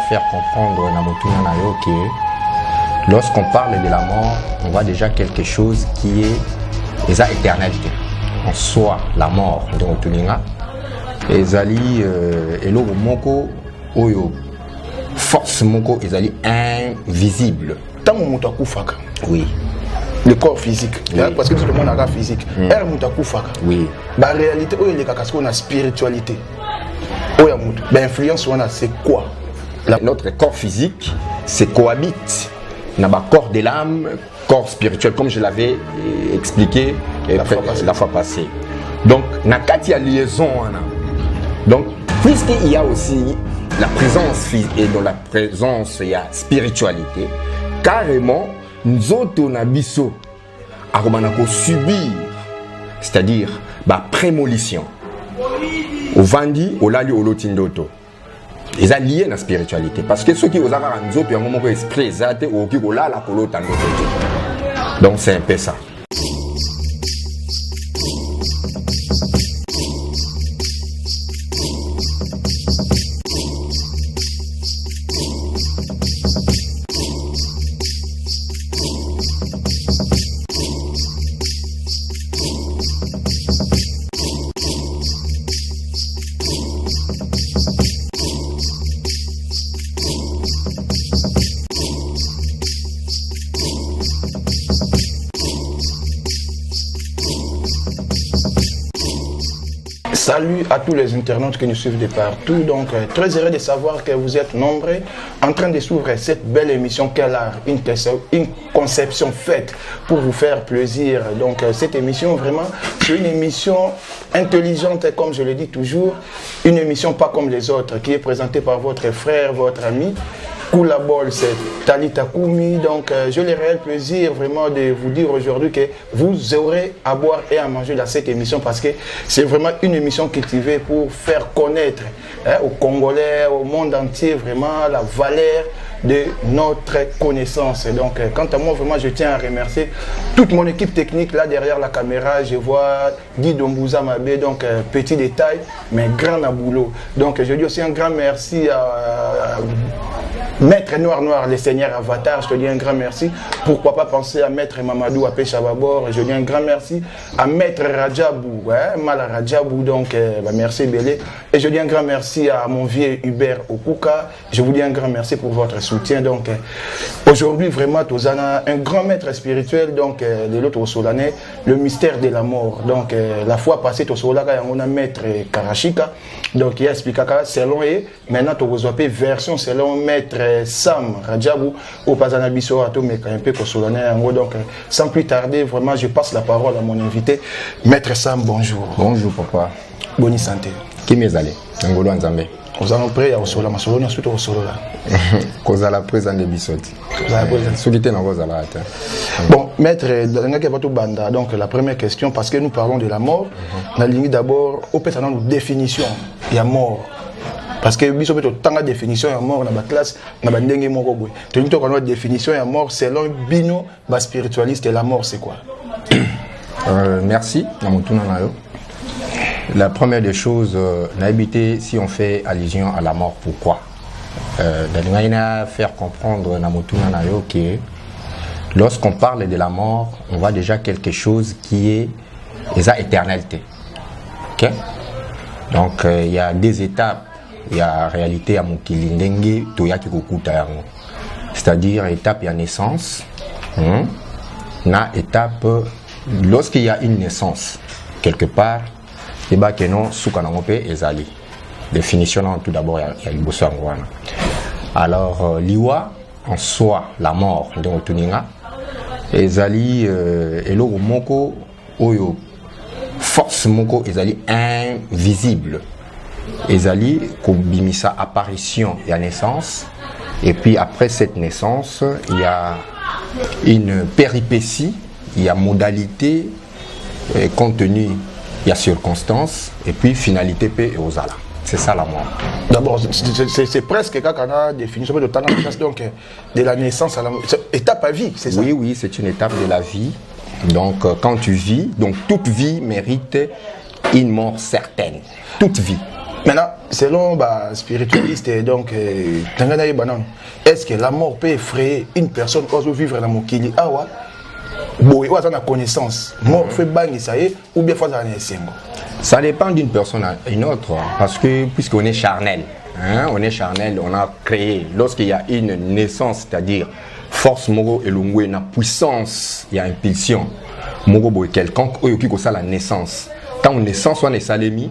Faire comprendre que lorsqu'on parle de la mort, on voit déjà quelque chose qui est déjà éternalité. En soi, la mort de Motuninga, ezali elo moko oyo force moko ezali invisible. Tant que muta kufaka. Oui. Le corps physique. Oui. Parce que tout le monde a un physique. Er muta kufaka. Oui. La réalité, oyo les kakasiko na spiritualité. Oya muta. L'influence on a c'est quoi? Notre corps physique, c'est cohabite. N'a pas corps de l'âme, corps spirituel, comme je l'avais expliqué la fois passée. Donc, nakati a liaison. Donc, puisqu'il y a aussi la présence physique et dans la présence, il y a spiritualité, carrément, nous autres, abisso, aromanako subir, c'est-à-dire, prémolition. Au vandi, au lali, au lotindoto. Ils sont liés à la spiritualité. Parce que ceux qui ont un autre, un moment esprit, ou qui ont là, la colo, donc c'est un peu ça. Salut à tous les internautes qui nous suivent de partout. Donc, très heureux de savoir que vous êtes nombreux en train de suivre cette belle émission qu'elle a une conception faite pour vous faire plaisir. Donc, cette émission, vraiment, c'est une émission intelligente, comme je le dis toujours. Une émission pas comme les autres, qui est présentée par votre frère, votre ami. Koulabol, c'est Talita Koumi. Donc, j'ai le réel plaisir vraiment de vous dire aujourd'hui que vous aurez à boire et à manger dans cette émission parce que c'est vraiment une émission cultivée pour faire connaître aux Congolais, au monde entier, vraiment la valeur de notre connaissance. Et donc, quant à moi, vraiment, je tiens à remercier toute mon équipe technique là derrière la caméra. Je vois Guy Dombouza Mabé, donc petit détail, mais grand à boulot. Donc, je dis aussi un grand merci à Maître Noir, le Seigneur Avatar, je te dis un grand merci. Pourquoi pas penser à Maître Mamadou Apé Chababor, je dis un grand merci. À Maître Rajabou, Mala Rajabou, donc merci Bélé. Et je dis un grand merci à mon vieux Hubert Okuka. Je vous dis un grand merci pour votre soutien. Donc aujourd'hui, vraiment, Tozana, un grand maître spirituel, donc de l'autre Solanais, le mystère de la mort. Donc la fois passée, Tosolaka, on a Maître Karashika, donc il a expliqué selon et maintenant, Tozopé version selon Maître Sam Rajabou au Pazanabiso Atomeka un peu Kosolane. Donc sans plus tarder, vraiment je passe la parole à mon invité. Maître Sam, bonjour. Bonjour papa. Bonne santé. Qui m'est allé? Ngolo Nzambe. Nous allons prier au Sola, Masolona suite au Sola. Kozala présent de Bisoti. Solité dans Kozala. Bon, maître, donc la première question, parce que nous parlons de la mort, on a ligne d'abord au pétard une définition, il y a mort. Parce que biso peut tant de définition ya mort dans la classe na bandenge moko boy. Toni to kono définition ya mort selon bino ba spiritualiste la mort c'est quoi? Merci na mutuna nayo. La première des choses na habité si on fait allusion à la mort pourquoi? D'ailleurs faire comprendre na mutuna nayo que lorsqu'on parle de la mort, on voit déjà quelque chose qui est déjà éternalité. OK? Donc il y a des étapes. Il y a réalité à mon kilindenge toyaki kokuta yango, c'est-à-dire étape ya naissance, na étape lorsqu'il y a une naissance quelque part et ba que non suka nango pe ezali définition tout d'abord il y a liboso ngwana. Alors liwa en soi la mort de Motuninga ezali eloko moko oyo force moko ezali invisible. Ezali kobimisa apparition et naissance et puis après cette naissance il y a une péripétie, il y a modalité, contenu, il y a circonstance et puis finalité P et Ozala. C'est ça la mort. D'abord c'est presque quand on a définition de temps donc de la naissance à la étape à vie, c'est ça? Oui, c'est une étape de la vie. Donc quand tu vis, donc toute vie mérite une mort certaine. Toute vie. Maintenant, selon les spiritualistes, donc, est-ce que la mort peut effrayer une personne qui veut vivre dans mon kili? Ah ouais? Bon, il y a une connaissance. Mort fait bang, ça y est, ou bien faut ça Ça dépend d'une personne à une autre, parce que puisqu'on est charnel, hein, on a créé, lorsqu'il y a une naissance, c'est-à-dire force moro et l'ongwe, na puissance, il y a impulsion, moro boy quelconque, qui ça la naissance. Quand on naissance, on est salémi.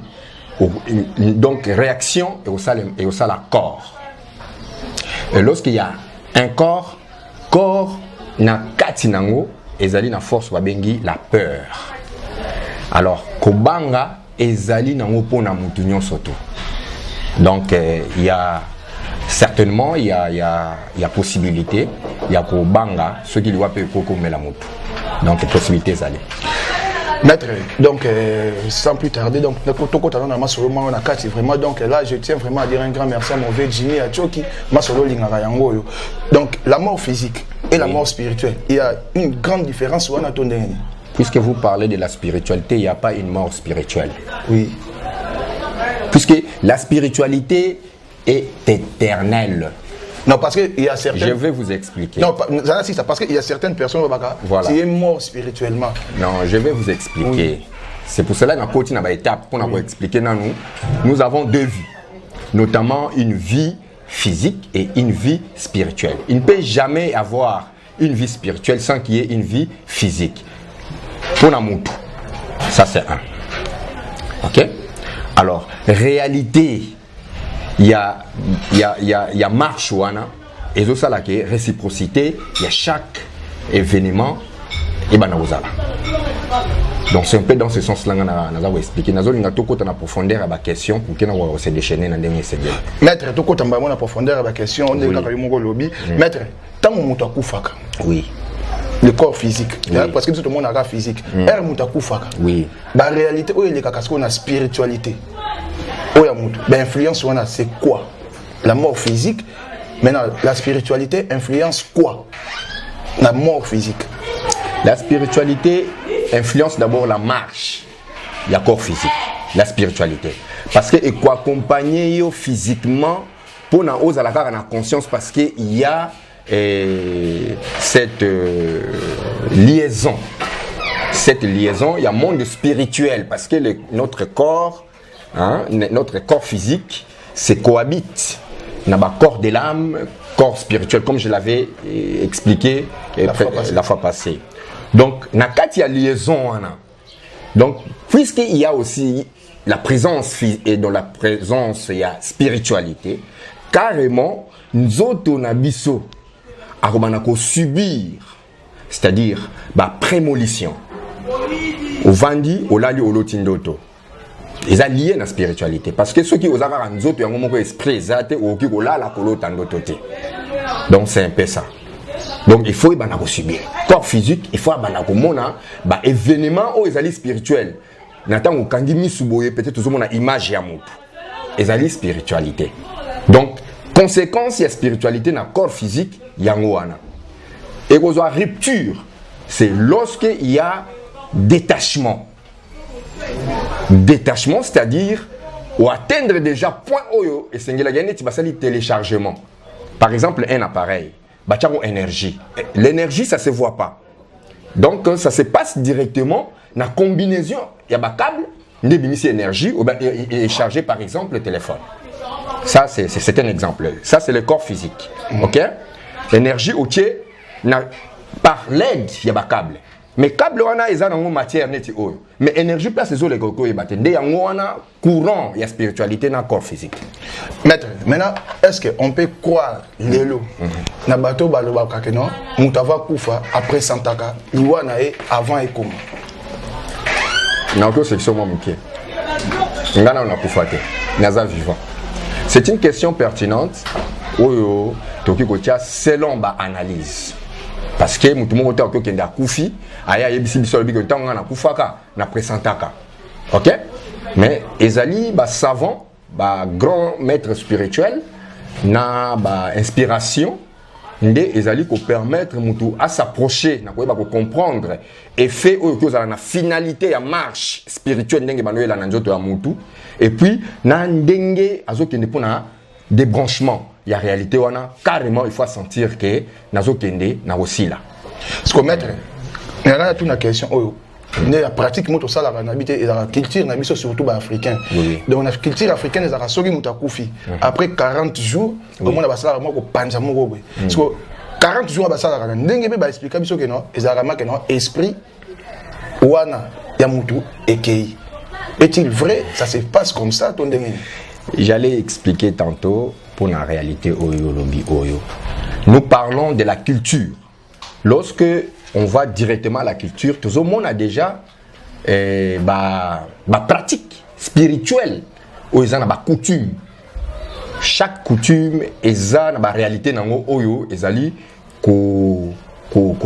Donc réaction et au la corps. Et lorsqu'il y a un corps na katinango ezali na force babengi la peur. Alors kobanga ezali nango pona mutu nyonso to. Donc il y a certainement il y a possibilité il y a kobanga ceux qui doivent peko mela mutu. Donc possibilité ezali. Maître, donc sans plus tarder, donc vraiment, donc là je tiens vraiment à dire un grand merci à mon vieux Jimmy Achoki, donc la mort physique et la mort spirituelle, il y a une grande différence. Puisque vous parlez de la spiritualité, il n'y a pas une mort spirituelle. Oui. Puisque la spiritualité est éternelle. Non, parce qu'il y a certaines... Je vais vous expliquer. Non, parce qu'il y a certaines personnes qui sont mortes spirituellement. Non, je vais vous expliquer. Oui. C'est pour cela que nous avons une étape pour nous expliquer. Nous avons deux vies, notamment une vie physique et une vie spirituelle. Il ne peut jamais avoir une vie spirituelle sans qu'il y ait une vie physique. Pour nous, ça c'est un. Ok? Alors, réalité... Il y a marche et ça la réciprocité, il y a chaque événement et donc c'est un peu dans ce sens là que nous avons expliqué. Nous avons tout en profondeur à la question pour que nous se déchaîner dans le dernier segment. Maître, tout en profondeur à la question, on est dans le lobby. Maître, tant que nous oui. Le corps physique, oui. Parce que tout le monde a un physique. Oui. La réalité, il y a la spiritualité. L'influence, c'est quoi? La mort physique. Maintenant, la spiritualité influence quoi? La mort physique. La spiritualité influence d'abord la marche. Il y a corps physique. La spiritualité. Parce que et quoi accompagner physiquement pour nous oser la conscience parce qu'il y a cette liaison. Cette liaison, il y a un monde spirituel parce que notre corps. Hein, notre corps physique, c'est cohabite. On a un corps de l'âme, corps spirituel, comme je l'avais expliqué la fois passée. Donc, il y a liaison. Donc, puisqu'il y a aussi la présence physique et dans la présence, il y a spiritualité, carrément, nous autres, on a subir, c'est-à-dire, prémolition. Au Vandi, au Lali, au Lotindoto. Ils sont liés à la spiritualité. Parce que ceux qui ont un esprit, donc c'est un peu ça. Donc il faut subir. Corps physique, il faut un événement où ils sont spirituels. Peut-être tout le monde a image à moto. Ils sont spiritualité. Donc, conséquence, il y a spiritualité dans le corps physique, il y a une et il y a rupture. C'est lorsqu'il y a détachement. Détachement, c'est-à-dire ou atteindre déjà point oyo et c'est le téléchargement. Par exemple, un appareil, énergie. L'énergie, ça se voit pas. Donc ça se passe directement dans la combinaison. Il y a un câble, une énergie et chargé par exemple le téléphone. Ça c'est un exemple. Ça c'est le corps physique. OK? L'énergie par l'aide, il y a un câble. Mais câble wana eza nango matière neti oyo. Mais énergie place les koko yebate nde yango wana courant ya spiritualité na corps physique. Maître, maintenant est-ce que on peut croire lelo na bato baloba ka non mutava kufa après santaka liwana e avant et comment? Na auto section mo muké. Ngana on a kufa te. Naza vivant. C'est une question pertinente oyo toki kotia selon ba analyse. Parce que tout le monde a koufi, aya yebisi biso bi ko tanga na kufaka na presentaka. OK? Mais ezali ba savant, ba grand maître spirituel na ba inspiration nde ezali ko permettre mutu à s'approcher na koyeba ko comprendre effet oyo kozala na finalité ya marche spirituelle ndenge banoyela na nzoto ya mutu et puis na ndenge azokende pona débranchement ya réalité wana carrément il faut sentir que nazokende na osila ce que maître il y a toute une question oyo la pratique moto sala na habité et la culture na biso surtout ba africain donc la culture africaine ezaka soki muta kufi après 40 jours au moins ba sala moko panza moko boy parce que 40 jours ba sala na ndenge be ba expliquer biso que non ezaka ma que non esprit wana ya mutu ekei est-il vrai ça se passe comme ça ton ndenge j'allais expliquer tantôt pour la réalité oyo lobi oyo nous parlons de la culture lorsque on va directement à la culture. Tout le monde a déjà pratique spirituelle où ils ont des coutumes. Chaque coutume est une réalité dans oyo ezali ko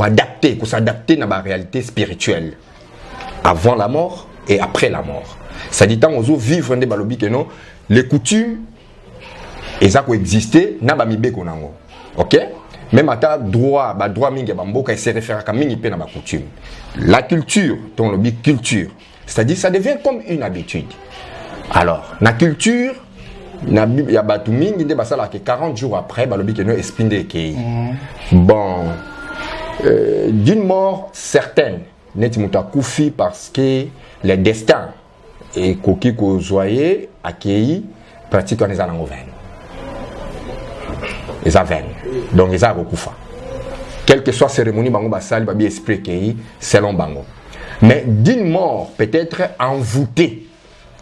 adapter, ko s'adapter dans la réalité spirituelle avant la mort et après la mort. Ça dit tant ozo vivre des balobi que non les coutumes eza ko exister na ba mibeko nango. OK? Même à ta droit mingi bamboka et se réfère à mingi pe na ba coutume. La culture, ton lobby culture, c'est-à-dire ça devient comme une habitude. Alors, la culture, na ya batu mingi de basala que 40 jours après ba lobby que no espinde ke. Bon, d'une mort certaine, net muta koufi parce que le destin et koki ko joyeux accueilli pratique on les a dans veine. Les veine. Donc ils ont beaucoup. Quelle que soit la cérémonie, bango basali babi esprit qui selon bango. Mais d'une mort peut-être envoûtée,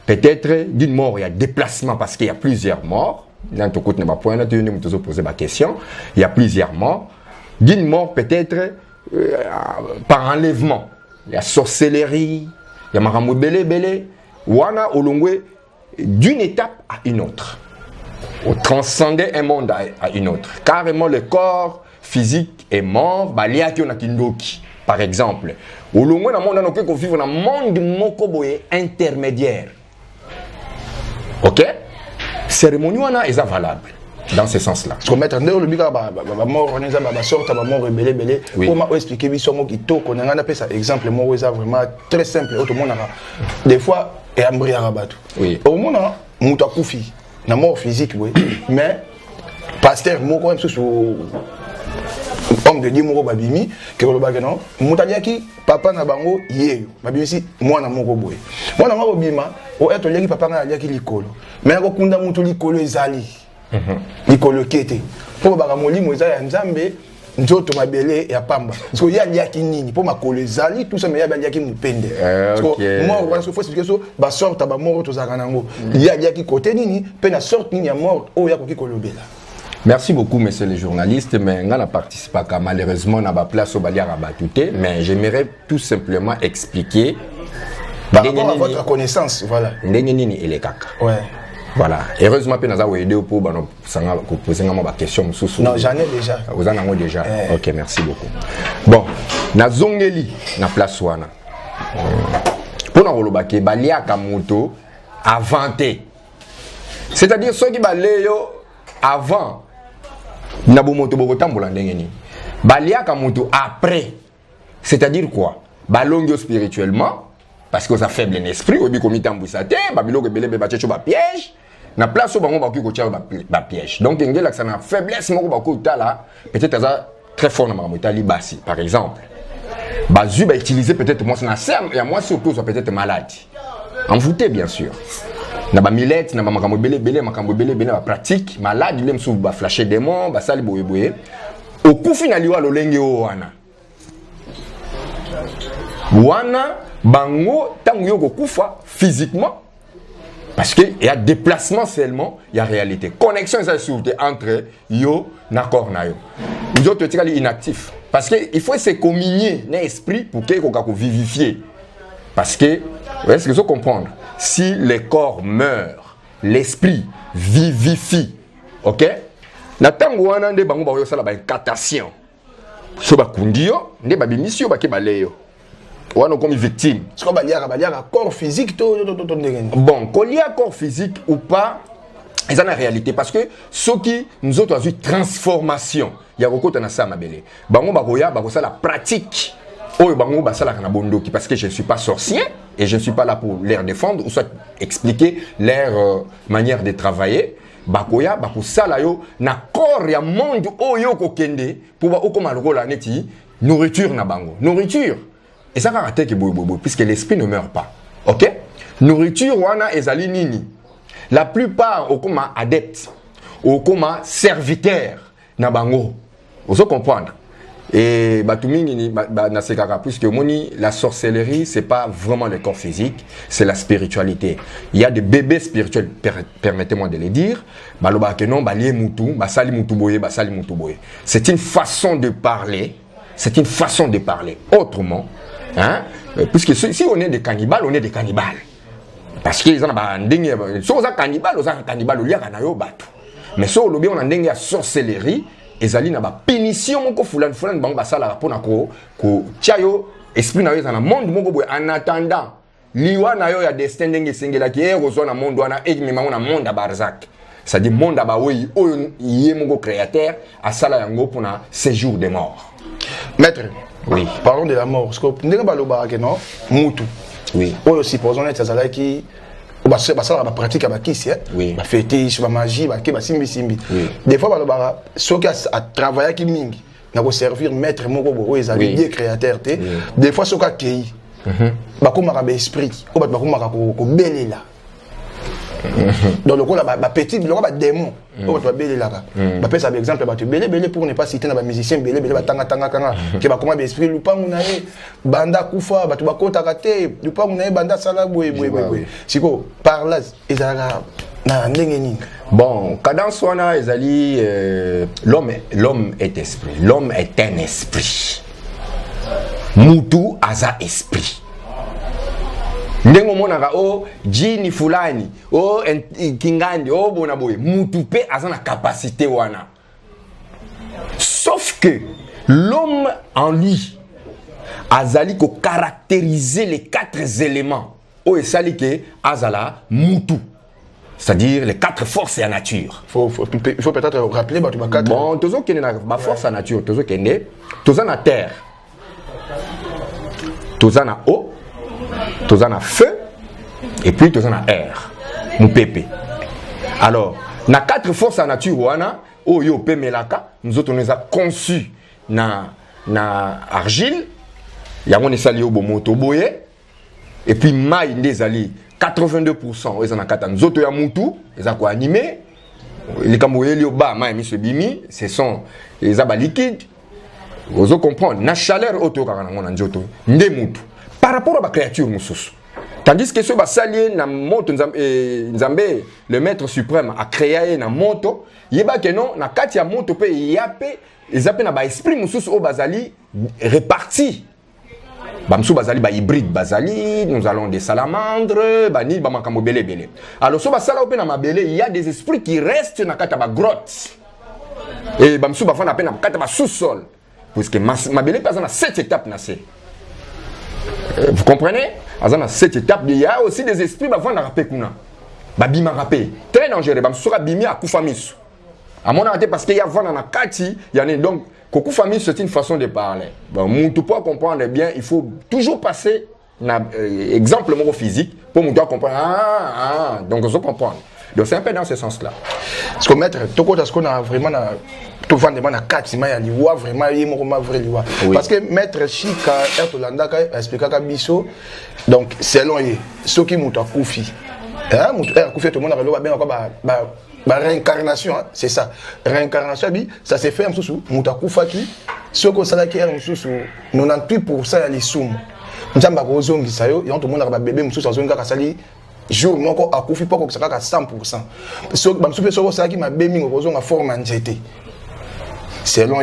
peut-être d'une mort il y a déplacement parce qu'il y a plusieurs morts. Dans tout côté n'est point là tu nous poser ma question. Il y a plusieurs morts. D'une mort peut-être par enlèvement. Il y a sorcellerie, il y a maramou belé, wana olongwe d'une étape à une autre. Ou transcender un monde à une autre. Carrément, le corps physique est mort. Par exemple, au long du monde, on vit dans un monde intermédiaire. Ok? Cérémonie est valable dans ce sens-là. Parce que mettre en dehors le biga mort on est à sorte à mort belé comment expliquer biso mo kitoko na ngana pesa exemple mo vraiment très simple tout le monde des fois et ambri arabatu. Oui. Au monde muta kufi. Na mort physique oui mais pasteur moko même sous homme de Dieu moko babimi que le bagano mutaliaki papa na bango yeyo babimi si mwana moko boye mwana moko bima o eto liaki papa na liaki likolo mais ko kunda mutu likolo ezali likolo kete po baka molimo ezali ya nzambe nzoto mabele ya pamba parce que ya liaki nini po makolo ezali tout ça mais ya liaki mupende parce que mort wana faut expliquer so ba sorte ba mort to zaka nango ya liaki côté nini pe na sorte nini ya mort o ya koki kolobela. Merci beaucoup, messieurs les journalistes. Mais on n'a participé à malheureusement on n'a pas place au baliar à batouté. Mais j'aimerais tout simplement expliquer. Par rapport à votre connaissance, voilà. Ndengenini et les caca. Ouais. Voilà. Heureusement, nous avons aidé pour poser une question. Non, j'en ai déjà. Vous en avez déjà. Ok, merci beaucoup. Bon, na zongeli na place wana. Pour nous relobake balia kamoto avanté. C'est-à-dire ceux qui baléyo avant. Nabumoto bogotambola ndengeni. Baliaka moto après. C'est-à-dire quoi? Balongio spirituellement parce que ça faible en esprit, obi komita mbusate, babilo ke belebe bachecho ba piège. Na place bango ba ko tia ba piège. Donc ngela ça na faiblesse moko ba ko tala, peut-être ça très fort na mamotali basi par exemple. Bazu ba utiliser peut-être moi na serme et moi surtout soit peut-être malade. Envoûté bien sûr. Na ba milette na ba makambo belé ba pratique malade lem sou ba flasher démon ba sali boyeboye au coup final wa lolenge o wana bango tango yo kokufa physiquement parce que il y a déplacement seulement il y a réalité connexion ça surtout entre yo na corps na yo nous autres tikali inactif parce que il faut se communier na esprit pour que ko vivifier parce que est-ce que vous comprendre si le corps meurt, l'esprit vivifie. OK? Na tango wana nde bango ba yo sala ba incantation. So ba kundio, nde ba bimisio ba ke baleyo. Wana comme victime. Ce qu'on baliaka corps physique to ndengeni. Bon, kolia corps physique ou pas, Et ça, la réalité, parce que ce qui nous autres ont eu transformation, il y a beaucoup de ça, ma belle. Bango bagoya, bago ça la pratique. Oh, bango ba ça la kanabondoki, parce que je ne suis pas sorcier et je ne suis pas là pour les défendre ou soit expliquer leur manière de travailler. Bagoya, bago ça la yo, na corps ya monde oyo kokende pour ba okoma rola neti nourriture na bango, nourriture. Et ça va rater que boy puisque l'esprit ne meurt pas. OK? Nourriture wana ezali nini. La plupart au coma adeptes, au coma serviteurs na bango. Vous comprendre. Et batumingi na sekaka puisque moni la sorcellerie c'est pas vraiment le corps physique, c'est la spiritualité. Il y a des bébés spirituels, permettez-moi de le dire. Baloba ke non balie mutu, basali mutu boye, basali mutu boye. C'est une façon de parler, c'est une façon de parler autrement, hein? Puisque si on est des cannibales, on est des cannibales. Parce qu'ils ont un dingue, si on a cannibale, on a un cannibale, on a un cannibale. Mais si on a un dingue à sorcellerie, ils ont une pénition, fulan bang basala pour nako, ko tiayo esprit na yo dans le monde moko en attendant, liwa na yo ya destin dingue singela qui est rezo na monde wana et mi na monde à Barzak. Ça dit monde à baoui o yé moko créateur à sala yango pour na séjour des morts. Maître, oui, parlons de la mort. Parce que ndenge baloba ke non, mutu. Oui. Oyo supposons être ça là qui basala ba pratique ba kisi oui. Ba fétiche ba magie ba ke ba simbi simbi. Oui. Des fois baloba soki a travailler ki mingi na ko servir maître moko bo ezali Dieu créateur té. Des fois soka kei. Ba ko maka ba esprit, ko ba ko maka ko belela. Donc le coup là ba petit le ba démon o ba belela ka. Ba pesa par exemple ba te belé pour ne pas citer na ba musicien belé ba tanga kanga ke ba koma ba esprit lupangu na ye banda kufa ba to ba kota kate lupangu na ye banda sala boye. Siko par là ezala na ndenge nini. Bon, cadence wana ezali l'homme est esprit, l'homme est un esprit. Mutu aza esprit. Ndengo monaka o jini fulani o kingandi o bona boy mutu pe azana capacité wana. Sauf que l'homme en lui azali ko caractériser les 4 éléments o esali ke azala mutu. C'est-à-dire les 4 forces de la nature. Il faut peut-être rappeler ba 4. Bon, toujours qu'il y a ba force de la nature, toujours qu'il y a toujours na terre. Toujours na eau. Tous en a feu et puis tous en a air. Moupepe. Alors, na 4 forces à nature wana, oyo pe melaka, nous autres on les a conçus na argile, ya on esali obo moto boye et puis mai ndezali 82% ils en a kata nous autres ya mutu, ils a quoi animé, les kamoyeli oba mai mi se bimi, ce sont les aba liquides. Vous comprendre, na chaleur auto ka na njoto, nde mutu. Par rapport à la créature moussous. Tandis que ce basalier na moto nzambe le maître suprême a créé na moto, yeba que non na kati ya moto pe yape ezape na ba esprit moussous au bazali réparti. Ba msou bazali ba hybride bazali, nous allons des salamandres, bani ba makambo belé. Alors so basala pe na mabele, il y a des esprits qui restent na kati ba grotte. Et ba msou ba fa na pe na kati ba sous-sol. Puisque mabele pas na 7 étapes na c'est. Vous comprenez? À cette étape, il y a aussi des esprits qui vont rapper. Babima rapper. Très dangereux. Bamsura bimi à Koufamis. À mon avis, parce qu'il y a Vanana Kati, il y a donc Koufamis, c'est une façon de parler. Bon, pour comprendre bien, il faut toujours passer un exemple physique pour nous comprendre. Donc, je comprends. Donc, c'est un peu dans ce sens-là. Ce qu'on met, tout ce qu'on a vraiment. Tout le monde a 4 mois, il y a vraiment vrai. Parce que maître Chika Ertolanda a expliqué à Bisso, donc selon ceux qui m'ont accoufi, tout le monde a bien réincarnation, c'est ça. Réincarnation, ça s'est fait en sous Moutakoufaki, ceux qui ont salé 98% à l'issue. Nous avons besoin de ça, et tout le monde a bébé, nous avons besoin de ça. Jour moko akufi pas comme ça à 100%. So bamsupe soko ça qui m'a bémi en forme en jeté. Selon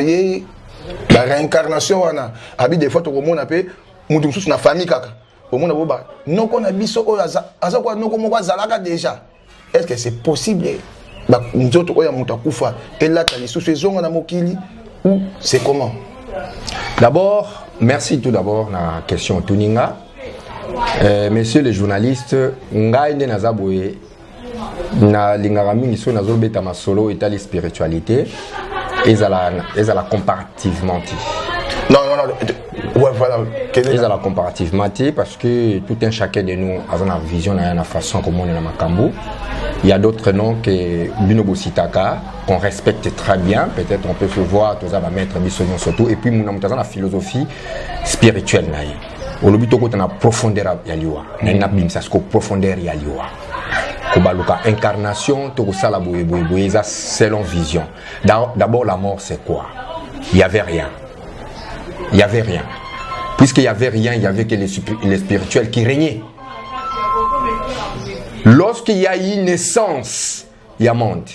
la réincarnation wana abi des fois to komona pe mutu mususu na famille kaka. Komona boba non qu'on a biso o aza kwa non ko zalaka déjà. Est-ce que c'est possible ba nzoto oya mutu akufa et là tu as les sous-saisons na mokili ou c'est comment? D'abord, merci tout d'abord na question Tuninga. Messieurs les journalistes, ngai nde nazaboye na lingaka mingi so nazobeta masolo etali spiritualité ezala comparativement ti. Non, ouais, voilà. Ezala comparativement ti parce que tout un chacun de nous a une vision na une façon comme on est na makambo. Il y a d'autres noms que Binobo Sitaka qu'on respecte très bien, peut-être on peut se voir tous à mettre bisognon surtout et puis mon amour la philosophie spirituelle naïe. Au lobby toko na profondeur ya liwa. Na ina bimsa sko profondeur ya liwa. Kobaluka incarnation toko sala boye eza selon vision. D'abord la mort c'est quoi? Il y avait rien. Il y avait rien. Puisqu'il y avait rien, il y avait que les spirituels qui régnaient. Lorsqu'il y a eu naissance, il y a monde.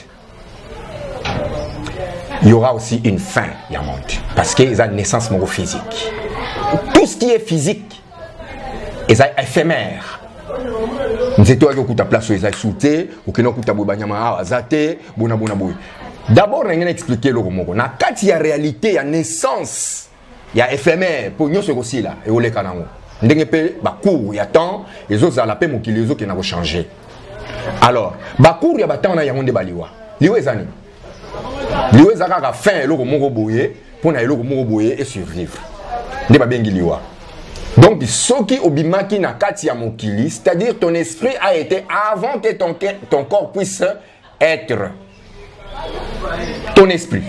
Il y aura aussi une fin, il y a monde. Parce qu'il y a une naissance physique. Tout ce qui est physique est éphémère. Nous étions à la place où ils ont sauté, ou que nous avons zaté, d'abord, on a expliqué le mot. Quand il y a réalité, il y a naissance, il y a éphémère. Pour nous, c'est aussi là. Et on est là. Il y a temps, les autres ont la paix, mais les autres qui n'ont pas changé. Alors, il y a temps, il y a des baliwa. Liwe zani. Liwe zaka fin le moko boye pour na le moko boye et survivre. Ne ba bengi liwa. Donc ce qui obimaki na kati ya mokili, c'est-à-dire ton esprit a été avant que ton corps puisse être. Ton esprit.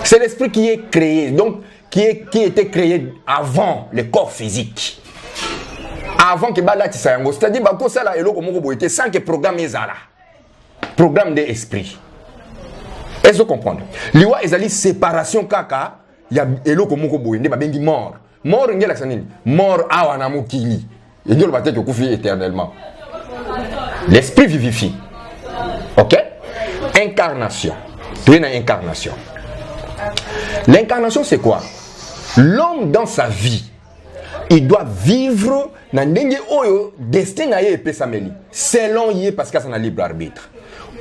C'est l'esprit qui est créé, donc qui était créé avant le corps physique. Avant que Bala Tissayango, c'est-à-dire que ça là eloko moko boye sans que programme ezala. Programme de esprit. Est-ce que vous comprenez? Liwa ezali séparation kaka ya eloko moko boye ba bengi mort. Mort ngela sanini. Mort awa na mokili. Et Dieu le baptême que kufi éternellement. L'esprit vivifie. OK? Incarnation. Tu es dans incarnation. L'incarnation c'est quoi? L'homme dans sa vie, il doit vivre dans ndenge oyo destin na ye pesameli selon ye parce que ça na libre arbitre.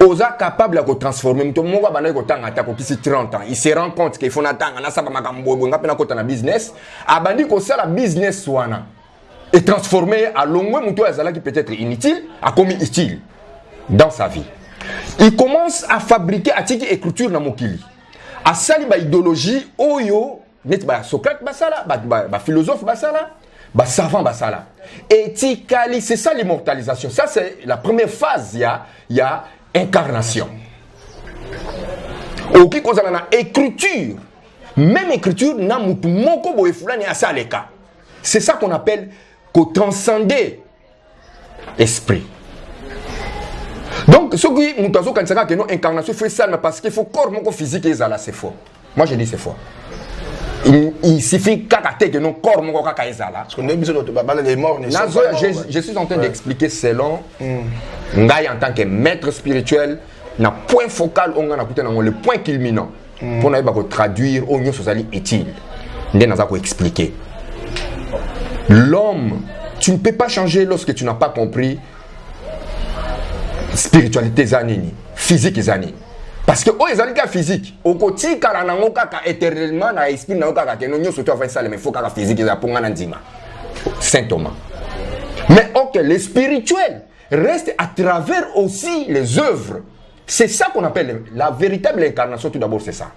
Oza capable de transformer mto monga bana ko tanga ta ko kisi 30 ans, il se rend compte qu'il faut natanga na saba makambo ngapena na kota na business, abandi ko sala business wana et transformer à longwe mto azala qui peut-être inutile a commis utile dans sa vie. Il commence à fabriquer atiki écriture na mokili. A sali ba idéologie oyo net ba Socrate basala ba philosophe basala ba savant basala. Ethically, c'est ça l'immortalisation. Ça c'est la première phase, il y a incarnation. Oki kozala na écriture. Même écriture na mutu moko boye fulani asaleka. C'est ça qu'on appelle ko transcender esprit. Donc ce qui mutu azo kansaka que non incarnation fait ça parce qu'il faut corps moko physique ezala c'est faux. Moi je dis c'est faux. Il suffit que non corps mon kaka ezala. Parce qu'on est besoin de les morts. Je suis en train d'expliquer selon Ngai en tant que maître spirituel na point focal on a écouté le point culminant pour n'aller pas traduire au mieux sociali utile. Ndé naza ko expliquer. L'homme, tu ne peux pas changer lorsque tu n'as pas compris spiritualité zanini, physique zanini. Parce que les gens physique, au côté karanango kaka éternellement na esprit na kaka que nous surtout faire ça mais faut kaka physique za ponga na ndima. Saint Thomas. Mais OK, le spirituel reste à travers aussi les œuvres. C'est ça qu'on appelle la véritable incarnation tout d'abord, c'est ça.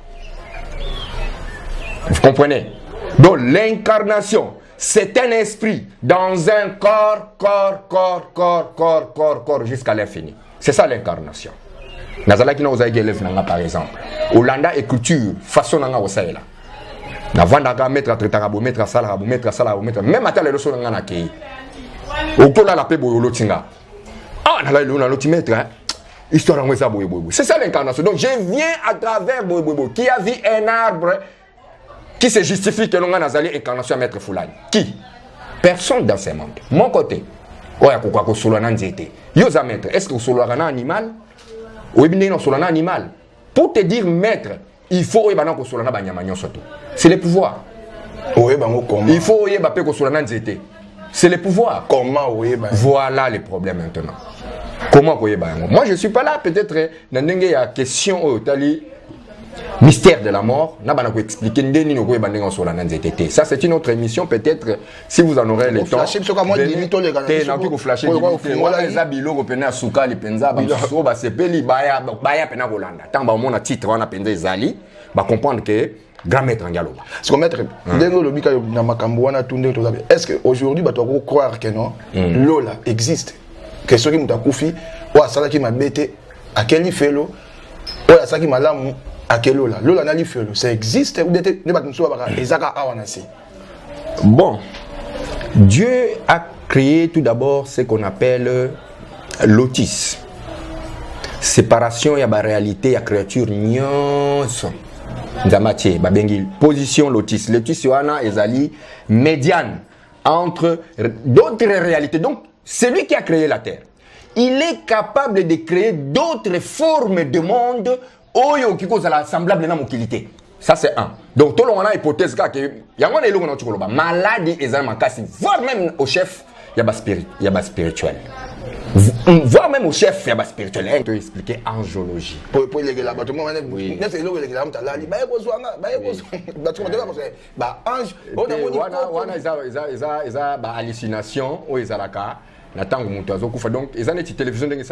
Vous comprenez? Donc l'incarnation, c'est un esprit dans un corps jusqu'à l'infini. C'est ça l'incarnation. Nazala qui n'a pas élève par exemple. Hollanda écriture façon nanga osaela. Na vanda mettre à traiter mettre à sala mettre même à les leçons nanga na kei. Okola la pe boyolo tinga. Ah na la lona lotimetre hein. Histoire ngwesa boyebo. C'est ça l'incarnation. Donc je viens à travers boyebo qui a vu un arbre qui se justifie que l'on a nazali incarnation à mettre fulani. Qui? Personne dans ce monde. Mon côté. Oya kokwa ko solo na nzete. Yo za mettre est-ce que solo na animal? Oui, bien sur un animal. Pour te dire maître, il faut que sur c'est le pouvoir. Il faut que sur un c'est le pouvoir. Comment voilà le problème maintenant. Comment moi je suis pas là peut-être dans une question mystère de la mort, ça c'est une autre émission peut-être si vous en aurez le temps. Comprendre que grand maître Ngalo. Est-ce qu'aujourd'hui, tu peux croire que non, Lola existe? Que ce qui m'a koufi, ou à ça qui m'a bêté, à quel il fait l'eau, ou à ça qui m'a l'âme, à quel Lola? Lola n'a pas fait l'eau. Ça existe ou des bon, Dieu a créé tout d'abord ce qu'on appelle l'autisme. Séparation, il y a la réalité, il y a créature nyonso. Position lotus. Lotus est ezali médiane entre d'autres réalités. Donc, celui qui a créé la terre, il est capable de créer d'autres formes de monde oyo qui cause la semblable na mokilité. Ça c'est un. Donc tout le monde a hypothèse que yango na eloko na tukoloba maladie ezali makasi, voire même au chef il y a spirituel. Voire même au chef, il y a spirituel. Je vais expliquer angiologie. Pour les gars, tout le monde est hallucination ou ils donc ils ont une télévision de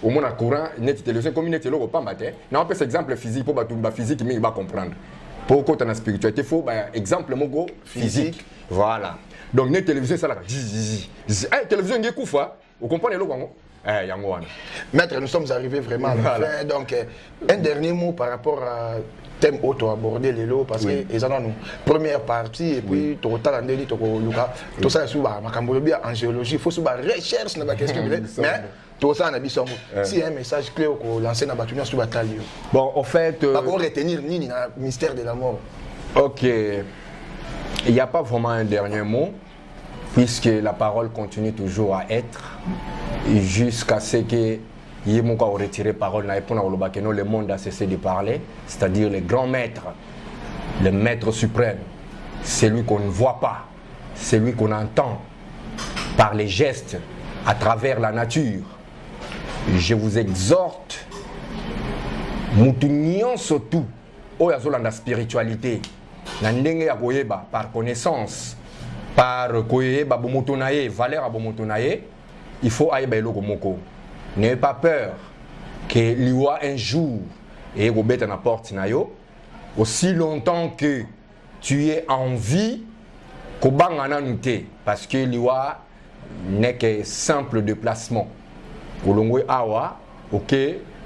au moins courant net télévision comme net lo pas matin na on peut exemple physique pour ba physique mais il va comprendre pour côté na spiritualité faut exemple mogo physique voilà. Donc, la télévision, ça la télévision, vous comprenez le Maître, nous sommes arrivés vraiment à la fin. Donc, un dernier mot par rapport à thème auto abordé les lots parce que ils en ont nous première partie et puis total en délit tout ça sur ma cambodie en géologie il faut sur recherche dans la question mais tout ça n'a pas si un message clé au lancer dans batunia sur bataille. Bon, en fait, pas pour retenir ni le mystère de la mort. Ok. Il n'y a pas vraiment un dernier mot, puisque la parole continue toujours à être, jusqu'à ce que Yemuka ait retiré parole, le monde a cessé de parler, c'est-à-dire le grand maître, le maître suprême, celui qu'on ne voit pas, celui qu'on entend par les gestes, à travers la nature. Je vous exhorte, Moutunion surtout, au la spiritualité. Par connaissance, par valeur il faut aller moko. N'ayez pas peur que l'Iwa un jour et au bête na porte nayo aussi longtemps que tu es en vie parce que l'Iwa n'est que simple déplacement. Kolongwe awa ok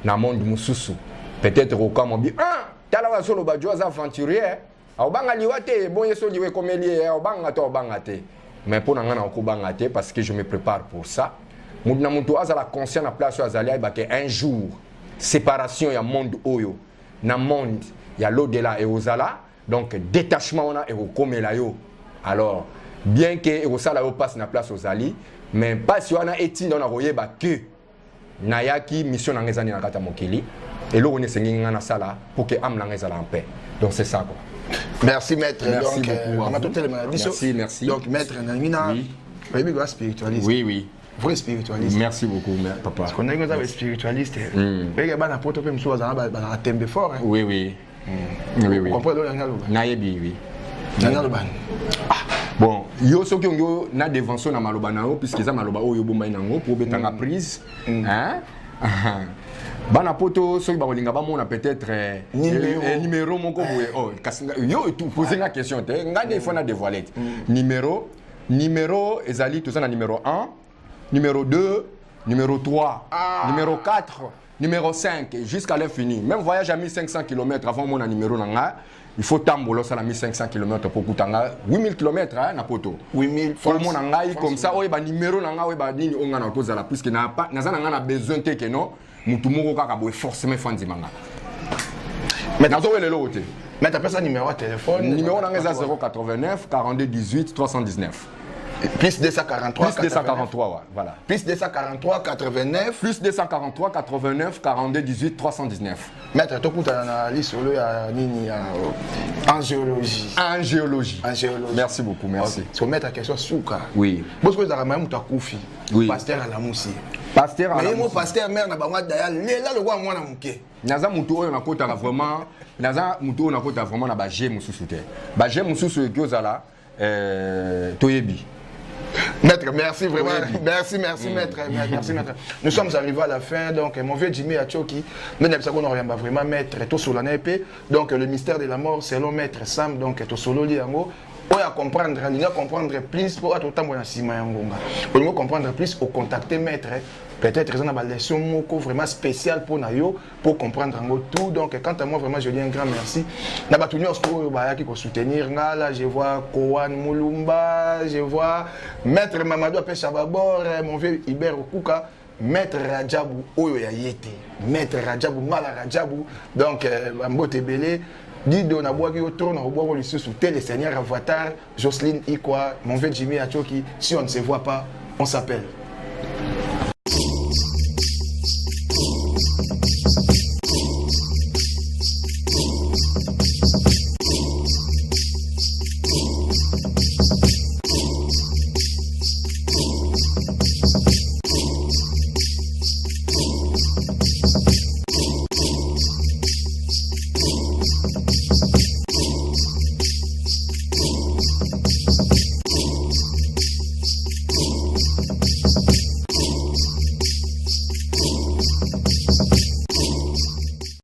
na monde mususu peut-être au cas dit ah tala solo ba joie aventurier mais pour parce que je me prépare pour ça. La conscience place un jour séparation il y a monde oyo na monde il y a l'au-delà et au-delà donc détachement on a et au alors bien que au sala passe na place aux ali mais pas si on a étine on a royeba que nayaki mission na ngezani na kata mokili et là on est sengi na sala pour que am na ngezala en paix. Donc c'est ça quoi. Merci maître. Merci donc, beaucoup. Merci. Donc maître Namina, oui. Spiritualiste. Oui. Vrai spiritualiste. Merci beaucoup papa. Parce qu'on a un spiritualiste. Oui, fort. Oui. Vous comprenez Nayebi oui. Bon, yo so kyongo na devanso na maloba nao puisque za maloba oyo bomba nango pour betanga prise. Hein? Bana poto soki bakolinga bamona peut-être numéro moko boye oh kasinga yo tu poser la question te ngade faut na dévoiler numéro ezali tout ça na numéro 1 numéro 2 numéro 3 numéro 4 numéro 5 jusqu'à l'infini même voyage à 1500 km avant mon numéro nanga il faut tambolo ça la 1500 km pour kutanga 8000 km na poto 8000 pour mon nanga comme ça oh ba numéro nanga oh ba nini onga na kozala puisque na pas na besoin te que non mutumoko kaka boy forcément fandi manga mais nazo wele lote mais tu appelles ça numéro de téléphone numéro nanga 089 42 18 319 plus 243 plus 243 voilà plus 243 89 plus 243 89 42 18 319 maître tokuta na liste solo ya nini en géologie merci beaucoup merci so maître question souka oui parce que za même ta kufi pasteur à la musi Pasteur mais mon pasteur mère na bango daya lela le kwa mwana muke. Naza mutu oyo nakota vraiment naza mutu oyo nakota vraiment na ba je mususu te. Ba je mususu ekozala toyebi. Maître, merci vraiment. Merci, maître. Merci, maître. Nous sommes arrivés à la fin. Donc, mon vieux Jimmy Achoki, nous n'avons pas vraiment maître, tout sur la népé. Donc, le mystère de la mort, selon maître Sam, donc, tout solo liango. On va comprendre, on va comprendre plus pour tout le temps, on va comprendre plus au contacter maître. Peut-être qu'ils ont une leçon vraiment spéciale pour nous, pour comprendre tout. Donc, quant à moi, vraiment, je dis un grand merci. Je vais soutenir. Là, je vois Kowan Moulumba, je vois Maître Mamadou Peshababor, mon vieux Iber Okuka, Maître Rajabou Oyoyayete, Maître Rajabou Mala Rajabou. Donc, Mbote Belé. Dido na boaki au trône au bois le sous le Seigneur Avatar, Jocelyne Ikwa, mon vieux Jimmy Achoki. Si on ne se voit pas, on s'appelle.